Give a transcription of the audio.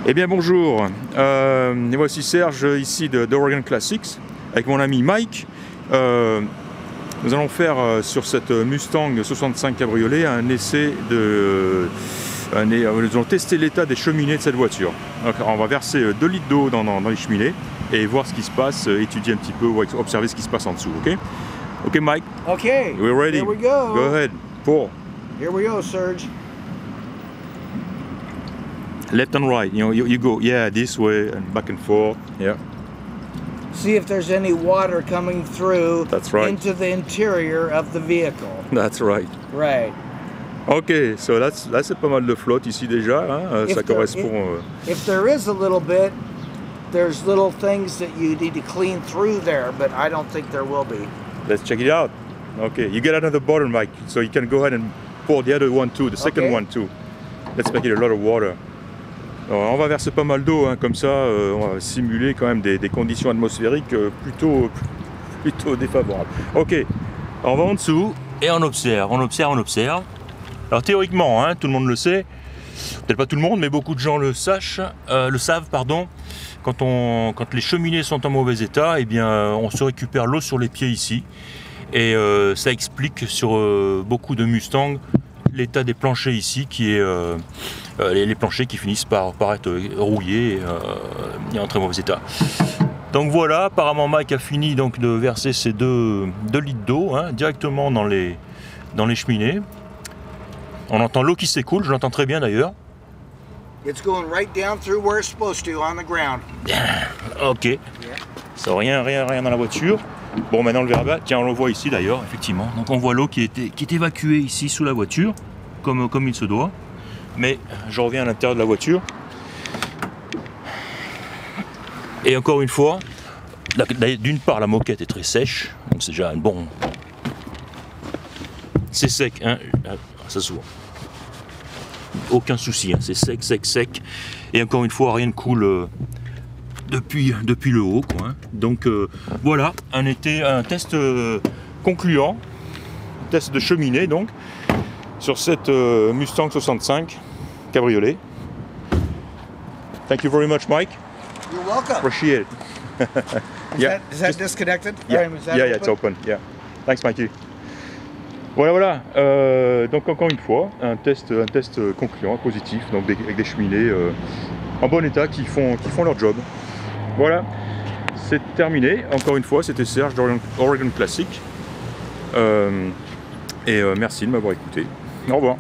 Eh bien bonjour, et voici Serge ici d'Oregon Classics avec mon ami Mike. Nous allons faire sur cette Mustang 65 cabriolet un essai de... nous allons tester l'état des cheminées de cette voiture. Donc, on va verser 2 litres d'eau dans les cheminées et voir ce qui se passe, étudier un petit peu, observer ce qui se passe en dessous, ok? Ok Mike? Okay, We're ready. here we go. Go ahead. Pour. Here we go, Serge. Left and right, you go, yeah, this way and back and forth, yeah. See if there's any water coming through. That's right. Into the interior of the vehicle. That's right. Right. Ok, so là c'est pas mal de flotte ici déjà, hein, ça correspond... If there is a little bit, there's little things that you need to clean through there, but I don't think there will be. Let's check it out. Okay, you get another bottle, Mike, so you can go ahead and pour the other one too, the second one too. Let's make it a lot of water. Alors, on va verser pas mal d'eau, hein, comme ça on va simuler quand même des conditions atmosphériques plutôt défavorables. Ok, alors on va en dessous et on observe. Alors théoriquement, hein, tout le monde le sait, peut-être pas tout le monde, mais beaucoup de gens le savent, pardon. Quand les cheminées sont en mauvais état, eh bien, on se récupère l'eau sur les pieds ici. Et ça explique sur beaucoup de Mustang l'état des planchers ici, qui est les planchers qui finissent par être rouillés et en très mauvais état. Donc voilà, apparemment Mike a fini donc de verser ces 2 litres d'eau, hein, directement dans les cheminées. On entend l'eau qui s'écoule, je l'entends très bien d'ailleurs. It's going right down through where it's supposed to on the ground. Ok. Yeah. Ça rien dans la voiture. Bon, maintenant le verbe, tiens, on le voit ici d'ailleurs, effectivement. Donc on voit l'eau qui est évacuée ici sous la voiture, comme il se doit. Mais je reviens à l'intérieur de la voiture. Et encore une fois, d'une part la moquette est très sèche, donc c'est déjà un bon... C'est sec, hein, ça se voit. Aucun souci, hein. C'est sec. Et encore une fois, rien ne coule depuis le haut, quoi, hein. Donc voilà, un test concluant, test de cheminée donc, sur cette Mustang 65 cabriolet. Thank you very much, Mike. You're welcome. Appreciate it. Is that disconnected? Yeah, it's open. Yeah. Thanks, Mikey. Voilà. Donc encore une fois, un test concluant, positif, donc avec des cheminées en bon état qui font leur job. Voilà, c'est terminé. Encore une fois, c'était Serge d'Oregon Classic. Et merci de m'avoir écouté. Au revoir.